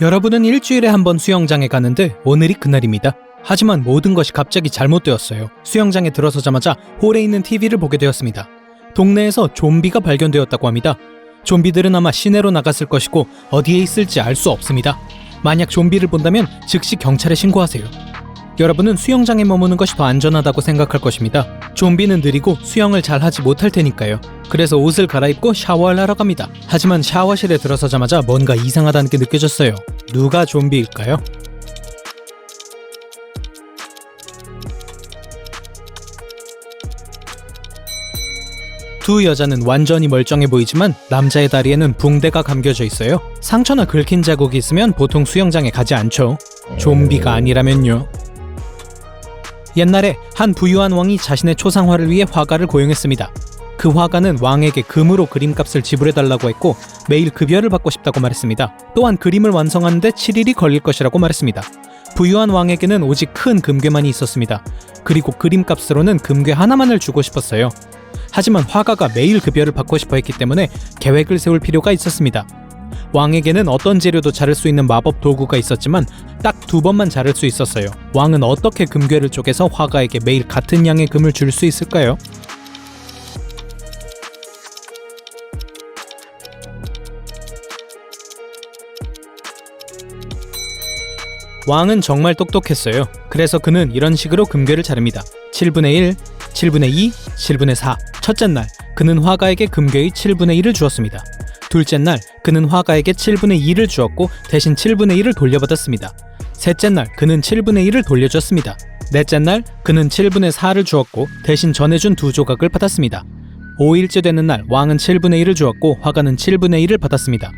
여러분은 일주일에 한 번 수영장에 가는데 오늘이 그날입니다. 하지만 모든 것이 갑자기 잘못되었어요. 수영장에 들어서자마자 홀에 있는 TV를 보게 되었습니다. 동네에서 좀비가 발견되었다고 합니다. 좀비들은 아마 시내로 나갔을 것이고 어디에 있을지 알 수 없습니다. 만약 좀비를 본다면 즉시 경찰에 신고하세요. 여러분은 수영장에 머무는 것이 더 안전하다고 생각할 것입니다. 좀비는 느리고 수영을 잘 하지 못할 테니까요. 그래서 옷을 갈아입고 샤워를 하러 갑니다. 하지만 샤워실에 들어서자마자 뭔가 이상하다는 게 느껴졌어요. 누가 좀비일까요? 두 여자는 완전히 멀쩡해 보이지만 남자의 다리에는 붕대가 감겨져 있어요. 상처나 긁힌 자국이 있으면 보통 수영장에 가지 않죠. 좀비가 아니라면요. 옛날에 한 부유한 왕이 자신의 초상화를 위해 화가를 고용했습니다. 그 화가는 왕에게 금으로 그림값을 지불해달라고 했고 매일 급여를 받고 싶다고 말했습니다. 또한 그림을 완성하는데 7일이 걸릴 것이라고 말했습니다. 부유한 왕에게는 오직 큰 금괴만이 있었습니다. 그리고 그림값으로는 금괴 하나만을 주고 싶었어요. 하지만 화가가 매일 급여를 받고 싶어 했기 때문에 계획을 세울 필요가 있었습니다. 왕에게는 어떤 재료도 자를 수 있는 마법 도구가 있었지만 딱 2번만 자를 수 있었어요. 왕은 어떻게 금괴를 쪼개서 화가에게 매일 같은 양의 금을 줄 수 있을까요? 왕은 정말 똑똑했어요. 그래서 그는 이런 식으로 금괴를 자릅니다. 7분의 1, 7분의 2, 7분의 4. 첫째 날, 그는 화가에게 금괴의 7분의 1을 주었습니다. 둘째 날, 그는 화가에게 7분의 2를 주었고 대신 7분의 1을 돌려받았습니다. 셋째 날, 그는 7분의 1을 돌려줬습니다. 넷째 날, 그는 7분의 4를 주었고 대신 전해준 2조각을 받았습니다. 5일째 되는 날, 왕은 7분의 1을 주었고 화가는 7분의 1을 받았습니다.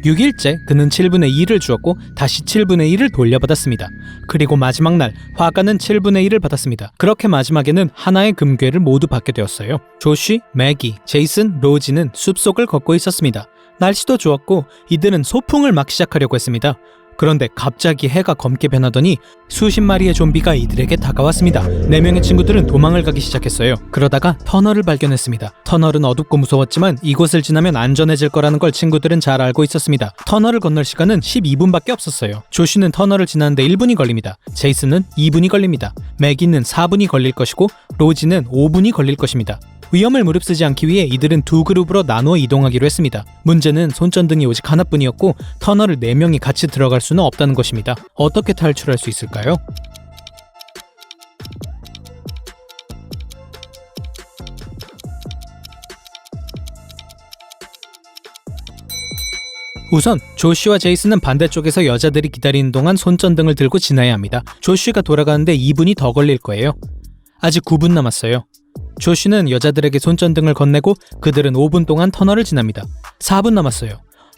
6일째, 그는 7분의 2를 주었고 다시 7분의 1을 돌려받았습니다. 그리고 마지막 날, 화가는 7분의 1을 받았습니다. 그렇게 마지막에는 하나의 금괴를 모두 받게 되었어요. 조시, 매기, 제이슨, 로지는 숲속을 걷고 있었습니다. 날씨도 좋았고 이들은 소풍을 막 시작하려고 했습니다. 그런데 갑자기 해가 검게 변하더니 수십 마리의 좀비가 이들에게 다가왔습니다. 4명의 친구들은 도망을 가기 시작했어요. 그러다가 터널을 발견했습니다. 터널은 어둡고 무서웠지만 이곳을 지나면 안전해질 거라는 걸 친구들은 잘 알고 있었습니다. 터널을 건널 시간은 12분밖에 없었어요. 조시는 터널을 지나는데 1분이 걸립니다. 제이슨은 2분이 걸립니다. 매기는 4분이 걸릴 것이고 로지는 5분이 걸릴 것입니다. 위험을 무릅쓰지 않기 위해 이들은 2그룹으로 나누어 이동하기로 했습니다. 문제는 손전등이 오직 하나뿐이었고 터널을 4명이 같이 들어갈 수는 없다는 것입니다. 어떻게 탈출할 수 있을까요? 우선 조시와 제이슨은 반대쪽에서 여자들이 기다리는 동안 손전등을 들고 지나야 합니다. 조시가 돌아가는데 2분이 더 걸릴 거예요. 아직 9분 남았어요. 조시는 여자들에게 손전등을 건네고 그들은 5분 동안 터널을 지납니다. 4분 남았어요.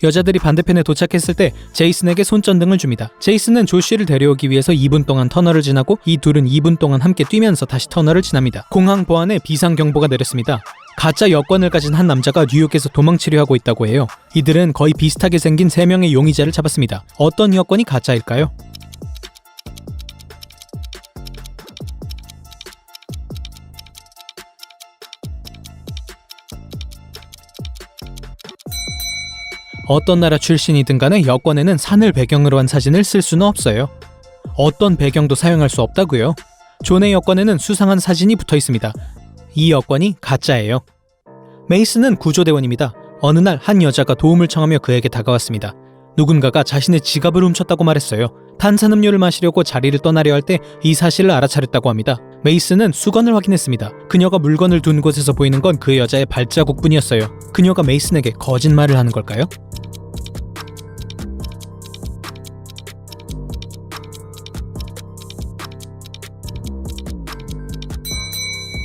여자들이 반대편에 도착했을 때 제이슨에게 손전등을 줍니다. 제이슨은 조시를 데려오기 위해서 2분 동안 터널을 지나고 이 둘은 2분 동안 함께 뛰면서 다시 터널을 지납니다. 공항 보안에 비상경보가 내렸습니다. 가짜 여권을 가진 한 남자가 뉴욕에서 도망치려 하고 있다고 해요. 이들은 거의 비슷하게 생긴 3명의 용의자를 잡았습니다. 어떤 여권이 가짜일까요? 어떤 나라 출신이든 간에 여권에는 산을 배경으로 한 사진을 쓸 수는 없어요. 어떤 배경도 사용할 수 없다고요. 존의 여권에는 수상한 사진이 붙어 있습니다. 이 여권이 가짜예요. 메이슨은 구조대원입니다. 어느 날 한 여자가 도움을 청하며 그에게 다가왔습니다. 누군가가 자신의 지갑을 훔쳤다고 말했어요. 탄산음료를 마시려고 자리를 떠나려 할 때 이 사실을 알아차렸다고 합니다. 메이슨은 수건을 확인했습니다. 그녀가 물건을 둔 곳에서 보이는 건 그 여자의 발자국뿐이었어요. 그녀가 메이슨에게 거짓말을 하는 걸까요?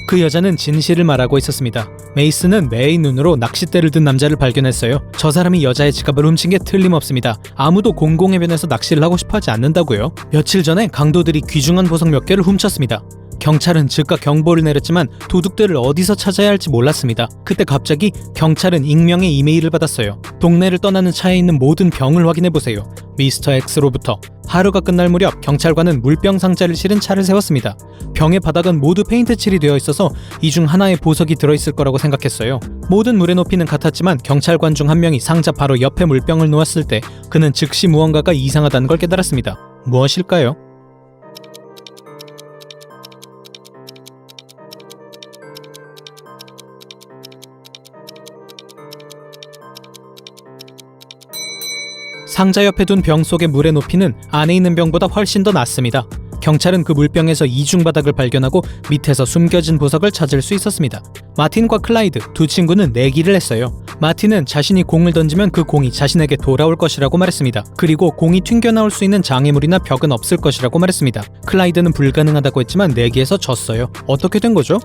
그 여자는 진실을 말하고 있었습니다. 메이슨은 매의 눈으로 낚싯대를 든 남자를 발견했어요. 저 사람이 여자의 지갑을 훔친 게 틀림없습니다. 아무도 공공해변에서 낚시를 하고 싶어 하지 않는다고요. 며칠 전에 강도들이 귀중한 보석 몇 개를 훔쳤습니다. 경찰은 즉각 경보를 내렸지만 도둑들을 어디서 찾아야 할지 몰랐습니다. 그때 갑자기 경찰은 익명의 이메일을 받았어요. 동네를 떠나는 차에 있는 모든 병을 확인해보세요. 미스터 X로부터. 하루가 끝날 무렵 경찰관은 물병 상자를 실은 차를 세웠습니다. 병의 바닥은 모두 페인트 칠이 되어 있어서 이 중 하나의 보석이 들어있을 거라고 생각했어요. 모든 물의 높이는 같았지만 경찰관 중 한 명이 상자 바로 옆에 물병을 놓았을 때 그는 즉시 무언가가 이상하다는 걸 깨달았습니다. 무엇일까요? 상자 옆에 둔 병 속의 물의 높이는 안에 있는 병보다 훨씬 더 낮습니다. 경찰은 그 물병에서 이중바닥을 발견하고 밑에서 숨겨진 보석을 찾을 수 있었습니다. 마틴과 클라이드 두 친구는 내기를 했어요. 마틴은 자신이 공을 던지면 그 공이 자신에게 돌아올 것이라고 말했습니다. 그리고 공이 튕겨나올 수 있는 장애물이나 벽은 없을 것이라고 말했습니다. 클라이드는 불가능하다고 했지만 내기에서 졌어요. 어떻게 된 거죠?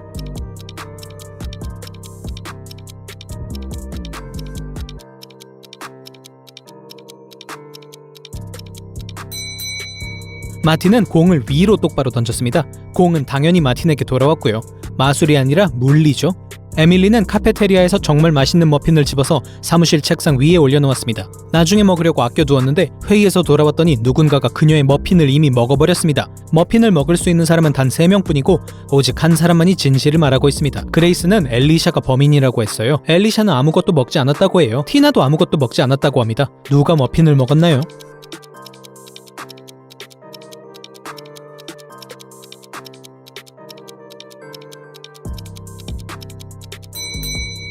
마틴은 공을 위로 똑바로 던졌습니다. 공은 당연히 마틴에게 돌아왔고요. 마술이 아니라 물리죠. 에밀리는 카페테리아에서 정말 맛있는 머핀을 집어서 사무실 책상 위에 올려놓았습니다. 나중에 먹으려고 아껴두었는데 회의에서 돌아왔더니 누군가가 그녀의 머핀을 이미 먹어버렸습니다. 머핀을 먹을 수 있는 사람은 단 3명뿐이고 오직 한 사람만이 진실을 말하고 있습니다. 그레이스는 엘리샤가 범인이라고 했어요. 엘리샤는 아무것도 먹지 않았다고 해요. 티나도 아무것도 먹지 않았다고 합니다. 누가 머핀을 먹었나요?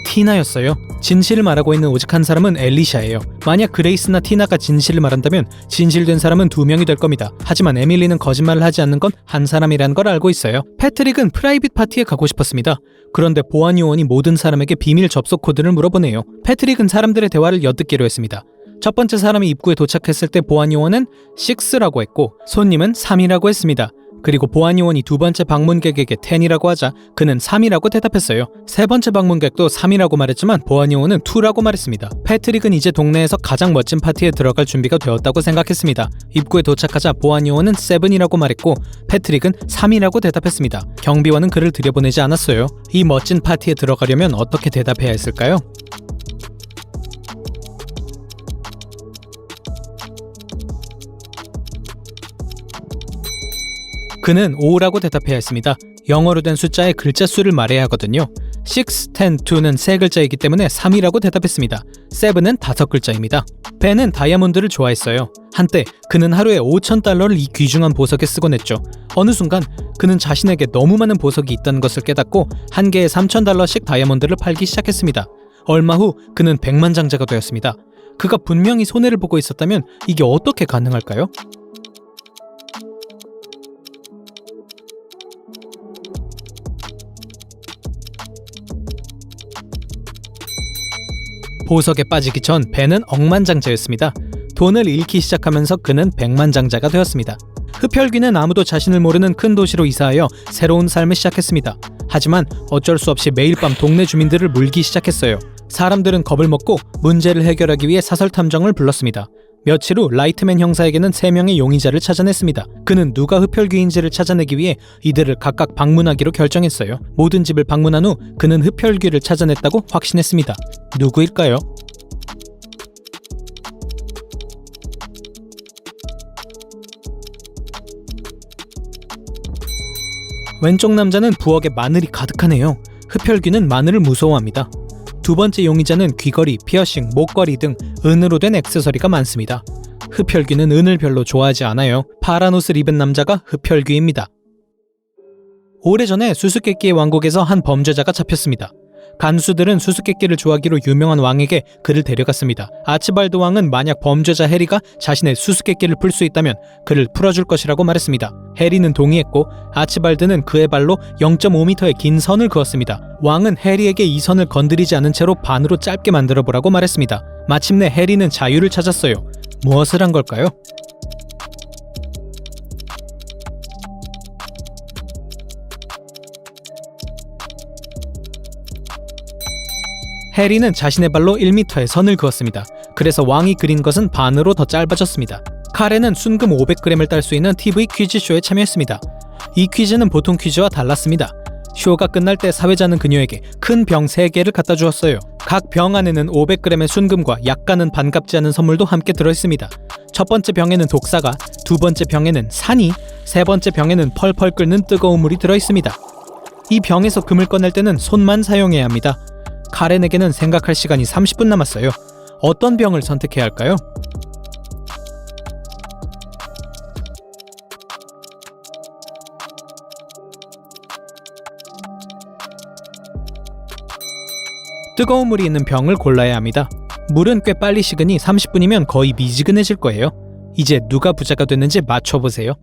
티나였어요. 진실을 말하고 있는 오직 한 사람은 엘리샤예요. 만약 그레이스나 티나가 진실을 말한다면 진실된 사람은 2명이 될 겁니다. 하지만 에밀리는 거짓말을 하지 않는 건 한 사람이라는 걸 알고 있어요. 패트릭은 프라이빗 파티에 가고 싶었습니다. 그런데 보안 요원이 모든 사람에게 비밀 접속 코드를 물어보네요. 패트릭은 사람들의 대화를 엿듣기로 했습니다. 첫 번째 사람이 입구에 도착했을 때 보안 요원은 6라고 했고 손님은 3이라고 했습니다. 그리고 보안 요원이 두 번째 방문객에게 10이라고 하자 그는 3이라고 대답했어요. 세 번째 방문객도 3이라고 말했지만 보안 요원은 2라고 말했습니다. 패트릭은 이제 동네에서 가장 멋진 파티에 들어갈 준비가 되었다고 생각했습니다. 입구에 도착하자 보안 요원은 7이라고 말했고 패트릭은 3이라고 대답했습니다. 경비원은 그를 들여보내지 않았어요. 이 멋진 파티에 들어가려면 어떻게 대답해야 했을까요? 그는 5라고 대답해야 했습니다. 영어로 된 숫자의 글자 수를 말해야 하거든요. 6, 10, 2는 3글자이기 때문에 3이라고 대답했습니다. 7은 5글자입니다. 벤은 다이아몬드를 좋아했어요. 한때 그는 하루에 $5,000를 이 귀중한 보석에 쓰곤 했죠. 어느 순간 그는 자신에게 너무 많은 보석이 있다는 것을 깨닫고 한 개에 $3,000씩 다이아몬드를 팔기 시작했습니다. 얼마 후 그는 백만장자가 되었습니다. 그가 분명히 손해를 보고 있었다면 이게 어떻게 가능할까요? 보석에 빠지기 전 벤은 억만장자였습니다. 돈을 잃기 시작하면서 그는 백만장자가 되었습니다. 흡혈귀는 아무도 자신을 모르는 큰 도시로 이사하여 새로운 삶을 시작했습니다. 하지만 어쩔 수 없이 매일 밤 동네 주민들을 물기 시작했어요. 사람들은 겁을 먹고 문제를 해결하기 위해 사설 탐정을 불렀습니다. 며칠 후 라이트맨 형사에게는 3명의 용의자를 찾아냈습니다. 그는 누가 흡혈귀인지를 찾아내기 위해 이들을 각각 방문하기로 결정했어요. 모든 집을 방문한 후 그는 흡혈귀를 찾아냈다고 확신했습니다. 누구일까요? 왼쪽 남자는 부엌에 마늘이 가득하네요. 흡혈귀는 마늘을 무서워합니다. 두 번째 용의자는 귀걸이, 피어싱, 목걸이 등 은으로 된 액세서리가 많습니다. 흡혈귀는 은을 별로 좋아하지 않아요. 파란 옷을 입은 남자가 흡혈귀입니다. 오래전에 수수께끼의 왕국에서 한 범죄자가 잡혔습니다. 간수들은 수수께끼를 좋아하기로 유명한 왕에게 그를 데려갔습니다. 아치발드 왕은 만약 범죄자 해리가 자신의 수수께끼를 풀 수 있다면 그를 풀어줄 것이라고 말했습니다. 해리는 동의했고 아치발드는 그의 발로 0.5m의 긴 선을 그었습니다. 왕은 해리에게 이 선을 건드리지 않은 채로 반으로 짧게 만들어보라고 말했습니다. 마침내 해리는 자유를 찾았어요. 무엇을 한 걸까요? 해리는 자신의 발로 1m의 선을 그었습니다. 그래서 왕이 그린 것은 반으로 더 짧아졌습니다. 카렌은 순금 500g을 딸 수 있는 TV 퀴즈쇼에 참여했습니다. 이 퀴즈는 보통 퀴즈와 달랐습니다. 쇼가 끝날 때 사회자는 그녀에게 큰 병 3개를 갖다 주었어요. 각 병 안에는 500g의 순금과 약간은 반갑지 않은 선물도 함께 들어있습니다. 첫 번째 병에는 독사가, 두 번째 병에는 산이, 세 번째 병에는 펄펄 끓는 뜨거운 물이 들어있습니다. 이 병에서 금을 꺼낼 때는 손만 사용해야 합니다. 카렌에게는 생각할 시간이 30분 남았어요. 어떤 병을 선택해야 할까요? 뜨거운 물이 있는 병을 골라야 합니다. 물은 꽤 빨리 식으니 30분이면 거의 미지근해질 거예요. 이제 누가 부자가 됐는지 맞춰보세요.